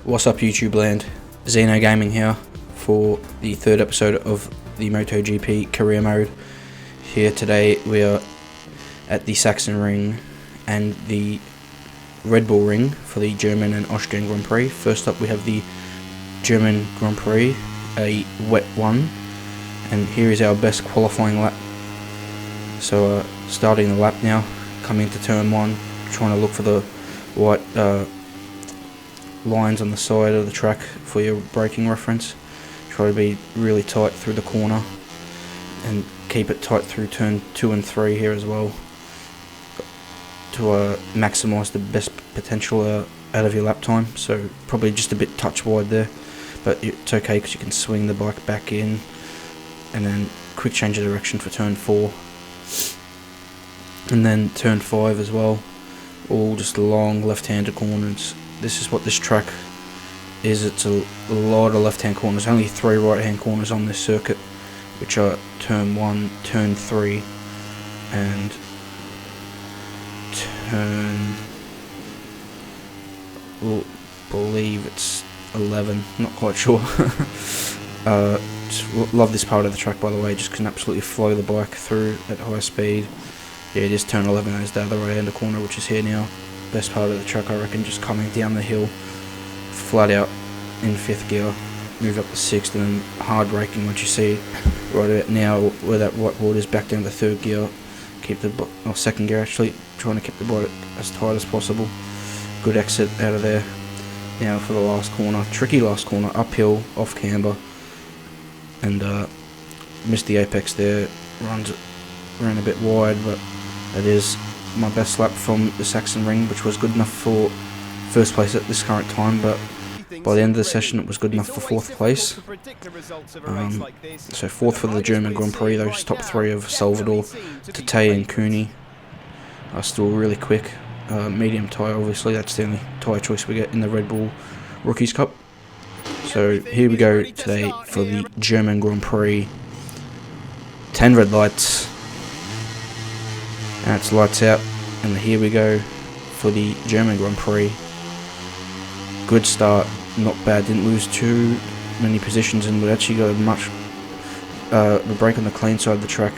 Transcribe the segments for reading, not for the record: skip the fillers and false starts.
What's up, YouTube land? Xeno Gaming here for the third episode of the MotoGP career mode. Here today we are at the Saxon Ring and the Red Bull Ring for the German and Austrian Grand Prix. First up we have the German Grand Prix, a wet one, and here is our best qualifying lap. So starting the lap now, coming into turn 1, trying to look for the white lines on the side of the track for your braking reference. Try to be really tight through the corner and keep it tight through turn 2 and 3 here as well to maximise the best potential out of your lap time. So probably just a bit touch wide there, but it's okay because you can swing the bike back in and then quick change of direction for turn 4 and then turn 5 as well, all just long left-handed corners. This is what this track is. It's a lot of left-hand corners, only 3 right-hand corners on this circuit, which are turn 1, turn 3 and turn, I believe it's 11, not quite sure. Just love this part of the track, by the way, just can absolutely flow the bike through at high speed. Yeah, it is turn 11 as the other right-hand corner, which is here now. Best part of the track, I reckon, just coming down the hill flat out in 5th gear, move up to 6th, and then hard braking once you see right about now where that whiteboard is, back down to 3rd gear, keep the 2nd gear actually, trying to keep the bike as tight as possible. Good exit out of there. Now for the last corner, tricky last corner, uphill, off camber, and missed the apex there, ran a bit wide, but it is my best lap from the Saxon Ring, which was good enough for first place at this current time, but by the end of the session it was good enough for 4th place. So 4th for the German Grand Prix. Those top 3 of Salvador, Tate and Cooney are still really quick. Medium tyre, obviously, that's the only tyre choice we get in the Red Bull Rookies Cup. So here we go today for the German Grand Prix. 10 red lights. And it's lights out, and here we go for the German Grand Prix. Good start, not bad, didn't lose too many positions, and we actually got a much the brake on the clean side of the track.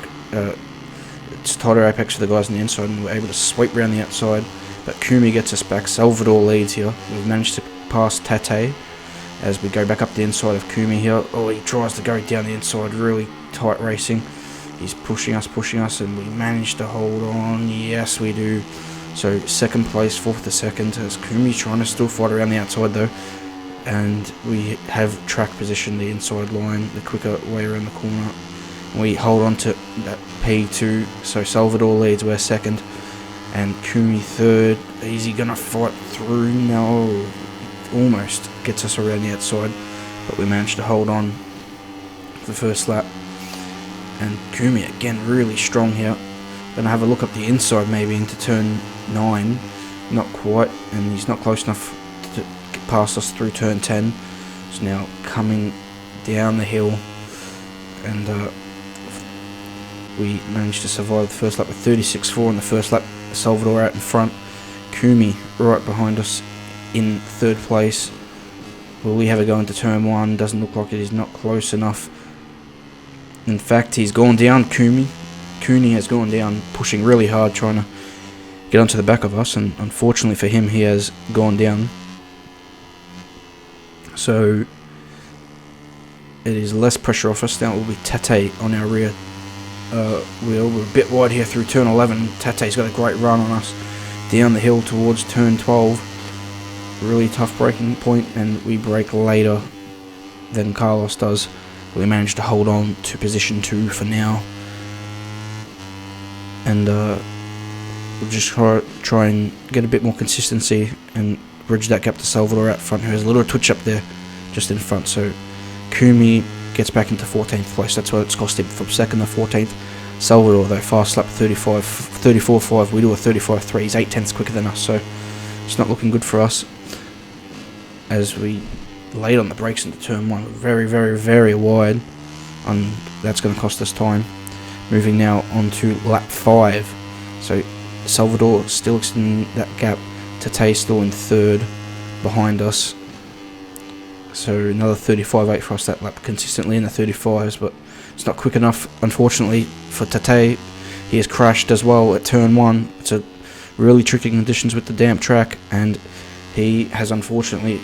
It's tighter apex for the guys on the inside, and we're able to sweep around the outside, but Kumi gets us back. Salvador leads here. We've managed to pass Tate as we go back up the inside of Kumi here. Oh, he tries to go down the inside, really tight racing. He's pushing us, and we managed to hold on. Yes, we do. So 2nd place, 4th to 2nd, as Kumi trying to still fight around the outside though. And we have track position, the inside line, the quicker way around the corner. And we hold on to that P2, so Salvador leads, we're 2nd. And Kumi 3rd. Is he going to fight through? No. Almost gets us around the outside, but we managed to hold on for the first lap. And Kumi again really strong here. Gonna have a look up the inside maybe into turn 9. Not quite, and he's not close enough to get past us through turn 10. So now coming down the hill, and we managed to survive the first lap with 36.4 in the first lap. Salvador out in front, Kumi right behind us in 3rd place. Will we have a go into turn 1? Doesn't look like it. He's not close enough. In fact, he's gone down, Kumi. Cooney has gone down, pushing really hard, trying to get onto the back of us, and unfortunately for him, he has gone down. So it is less pressure off us. Now it will be Tate on our rear wheel. We're a bit wide here through turn 11. Tate's got a great run on us down the hill towards turn 12. Really tough braking point, and we brake later than Carlos does. We managed to hold on to position 2 for now, and we'll just try and get a bit more consistency and bridge that gap to Salvador out front, who has a little twitch up there just in front. So Kumi gets back into 14th place. That's what it's cost him, from 2nd to 14th. Salvador though, fast lap 34.5. We do a 35.3. He's 8/10ths quicker than us, so it's not looking good for us as we late on the brakes into turn 1, very, very, very wide, and that's going to cost us time. Moving now on to lap 5, so Salvador still extending that gap. Tate still in 3rd behind us, So another 35.8 for us that lap, consistently in the 35s, but it's not quick enough, unfortunately, for Tate. He has crashed as well at turn 1. It's a really tricky conditions with the damp track, and he has unfortunately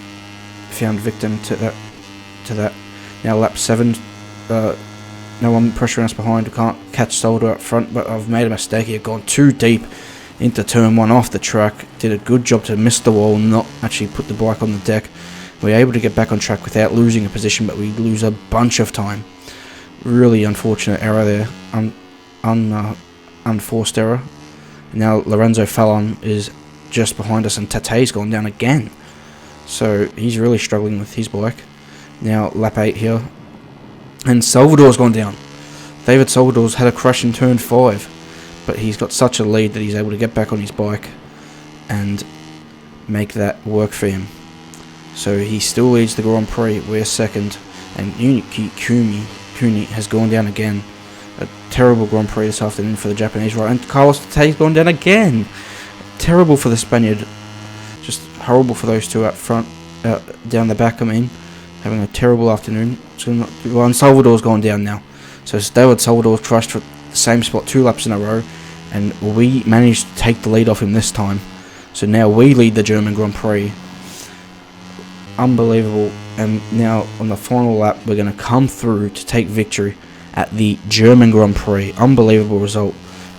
found victim to that. Now lap 7, no one pressuring us behind. We can't catch Solder up front, but I've made a mistake here. Gone too deep into turn 1 off the track. Did a good job to miss the wall, not actually put the bike on the deck. We were able to get back on track without losing a position, but we lose a bunch of time. Really unfortunate error there. Unforced error. Now Lorenzo Fallon is just behind us, and Tate's gone down again. So he's really struggling with his bike. Now lap 8 here, and Salvador's gone down. David Salvador's had a crash in turn 5, but he's got such a lead that he's able to get back on his bike and make that work for him. So he still leads the Grand Prix. We're second, and Yuki Kuni has gone down again. A terrible Grand Prix this afternoon for the Japanese rider, and Carlos Tate's gone down again. Terrible for the Spaniard. Just horrible for those two up front, down the back. I mean, having a terrible afternoon. And Salvador's gone down now. So David Salvador's crashed for the same spot 2 laps in a row, and we managed to take the lead off him this time. So now we lead the German Grand Prix. Unbelievable. And now on the final lap, we're going to come through to take victory at the German Grand Prix. Unbelievable result.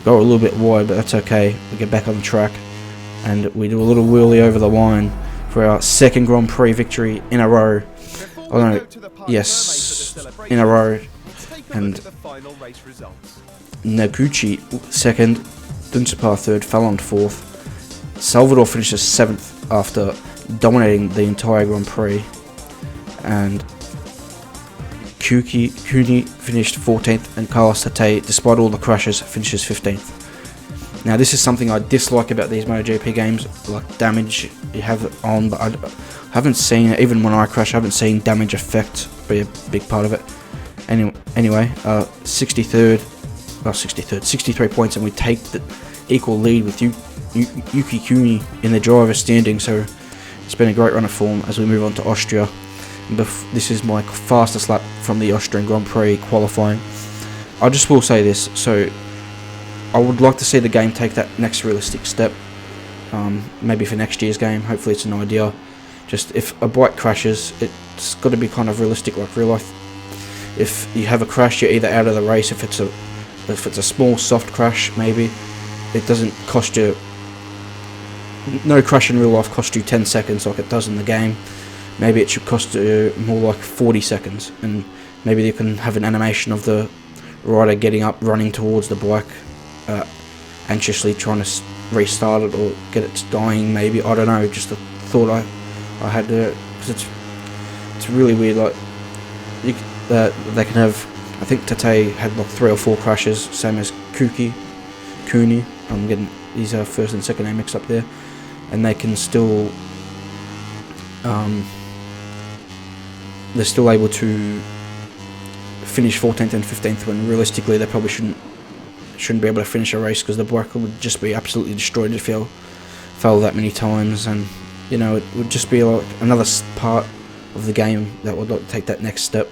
Got a little bit wide, but that's okay. We get back on the track, and we do a little wheelie over the line for our second Grand Prix victory in a row. Oh no, yes, in a row. And Naguchi second, Dunsapar third, Fallon fourth. Salvador finishes 7th after dominating the entire Grand Prix, and Kuni finished 14th, and Carlos Tate, despite all the crashes, finishes 15th. Now this is something I dislike about these MotoGP games, like damage you have it on, but I haven't seen it. Even when I crash, I haven't seen damage effect be a big part of it. Anyway, 63 points, and we take the equal lead with Yuki Kuni in the driver's standing. So it's been a great run of form as we move on to Austria. This is my fastest lap from the Austrian Grand Prix qualifying. I just will say this, so I would like to see the game take that next realistic step, maybe for next year's game. Hopefully it's an idea. Just if a bike crashes, it's got to be kind of realistic, like real life. If you have a crash, you're either out of the race. If it's a small soft crash, maybe it doesn't cost you. No crash in real life costs you 10 seconds like it does in the game. Maybe it should cost you more like 40 seconds, and maybe you can have an animation of the rider getting up, running towards the bike, anxiously trying to restart it or get it dying. Maybe, I don't know. Just a thought I had there, because it's really weird. Like they can have. I think Tate had like 3 or 4 crashes, same as Kuni. I'm getting his first and second name mixed up there, and they can still. They're still able to finish 14th and 15th when realistically they probably shouldn't be able to finish a race, because the bike would just be absolutely destroyed if you fail that many times. And you know, it would just be like another part of the game that would like take that next step.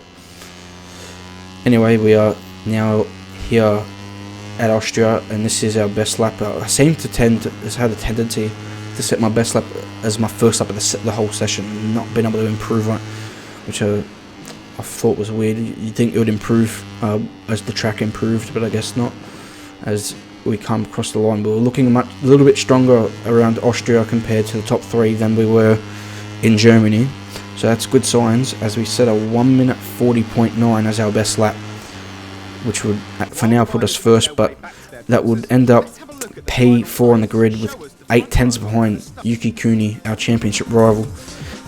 Anyway, we are now here at Austria, and this is our best lap. I seem to has had a tendency to set my best lap as my first lap of the whole session, and not been able to improve on it, which I thought was weird. You'd think it would improve as the track improved, but I guess not. As we come across the line, we were looking a little bit stronger around Austria compared to the top 3 than we were in Germany. So that's good signs, as we set a 1 minute 40.9 as our best lap, which would for now put us first, but that would end up P4 on the grid with 8 tenths behind Yuki Kuni, our championship rival,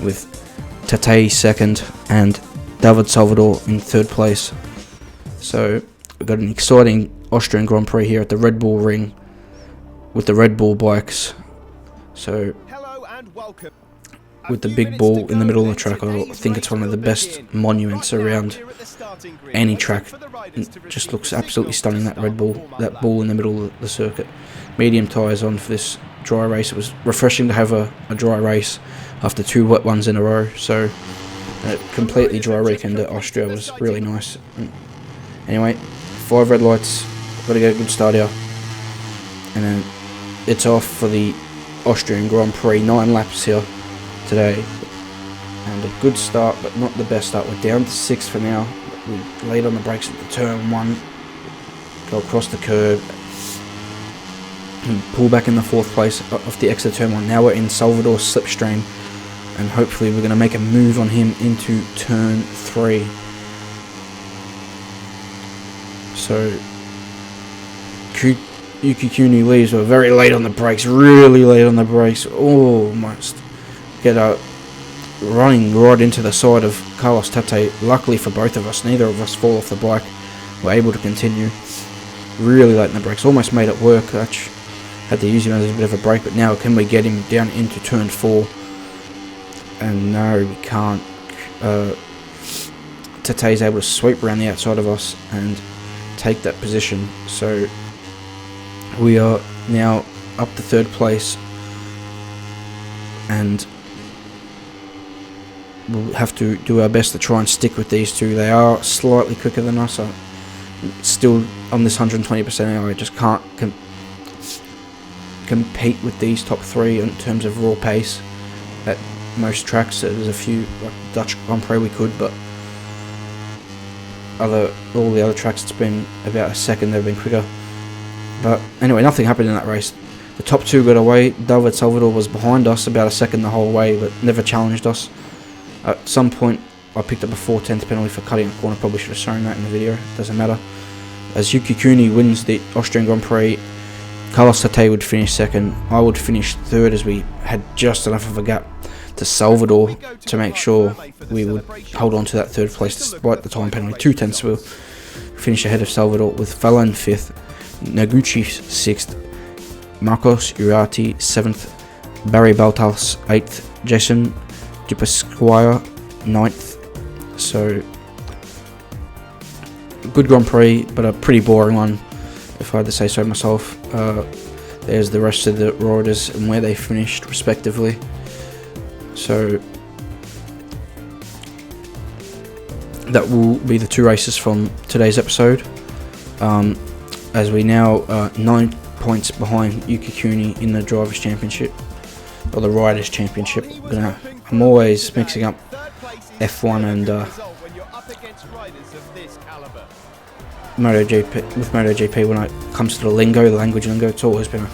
with Tate second and David Salvador in 3rd place. So we've got an exciting Austrian Grand Prix here at the Red Bull Ring with the Red Bull bikes. So with the big ball in the middle of the track, I think it's one of the best monuments around any track. It just looks absolutely stunning, that Red Bull, that ball in the middle of the circuit. Medium tyres on for this dry race. It was refreshing to have a dry race after 2 wet ones in a row. So A completely dry weekend at Austria was really nice. Anyway, 5 red lights, got to get a good start here. And then it's off for the Austrian Grand Prix, 9 laps here today. And a good start, but not the best start. We're down to 6 for now. We laid on the brakes at the turn 1, go across the curb, and pull back in the 4th place off the exit turn 1. Now we're in Salvador's slipstream, and hopefully we're going to make a move on him into turn 3. So Yuki Kuni leaves. We're very late on the brakes, really late on the brakes. Almost get running right into the side of Carlos Tate. Luckily for both of us, neither of us fall off the bike. We're able to continue. Really late in the brakes, almost made it work. Had to use him as a bit of a break, but now can we get him down into turn 4? And no, we can't. Tate's able to sweep around the outside of us and take that position. So we are now up to 3rd place, and we'll have to do our best to try and stick with these two. They are slightly quicker than us. Still on this 120% hour, I just can't compete with these top 3 in terms of raw pace at most tracks. There's a few, like Dutch Grand Prix, we could, but all the other tracks, it's been about a second they've been quicker. But anyway, nothing happened in that race. The top 2 got away. David Salvador was behind us about a second the whole way, but never challenged us. At some point, I picked up a 4/10 penalty for cutting a corner. Probably should have shown that in the video. Doesn't matter. As Yuki Kuni wins the Austrian Grand Prix, Carlos Tate would finish 2nd. I would finish 3rd, as we had just enough of a gap to Salvador to make sure we would hold on to that 3rd place despite the time penalty. 2/10, we'll finish ahead of Salvador, with Falan 5th, Noguchi 6th, Marcos Urati 7th, Barry Baltas 8th, Jason Dupasquire 9th. So good Grand Prix, but a pretty boring one, if I had to say so myself. There's the rest of the riders and where they finished respectively. So that will be the 2 races from today's episode. As we now 9 points behind Yuki Kuni in the Drivers' Championship, or the Riders' Championship. I'm always mixing up F1 and MotoGP when it comes to the language lingo. It's always been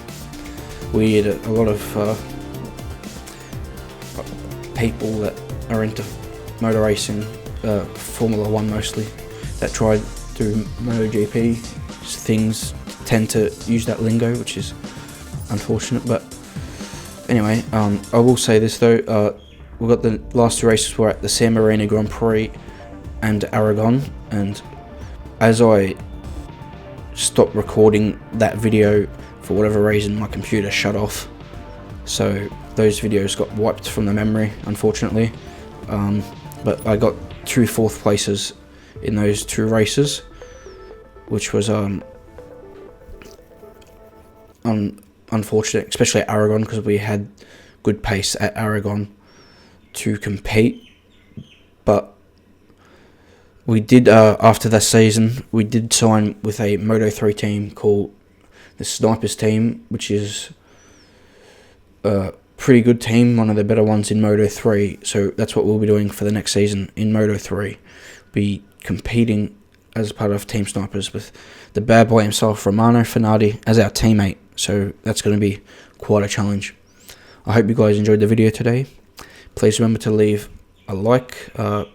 weird. A lot of people that are into motor racing, Formula 1 mostly, that try to do MotoGP things tend to use that lingo, which is unfortunate. But anyway, I will say this though, we've got the last 2 races were at the San Marino Grand Prix and Aragon, and as I stopped recording that video, for whatever reason my computer shut off, so those videos got wiped from the memory, unfortunately. But I got 2 4th places in those 2 races, which was unfortunate, especially at Aragon, because we had good pace at Aragon to compete. But we did, after that season, we did sign with a Moto3 team called the Snipers team, which is a pretty good team, one of the better ones in Moto3. So that's what we'll be doing for the next season in Moto3. Be competing as part of Team Snipers with the bad boy himself, Romano Finardi, as our teammate. So that's going to be quite a challenge. I hope you guys enjoyed the video today. Please remember to leave a like,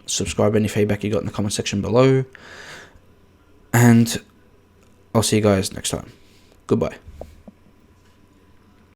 subscribe, any feedback you got in the comment section below, and I'll see you guys next time. Goodbye.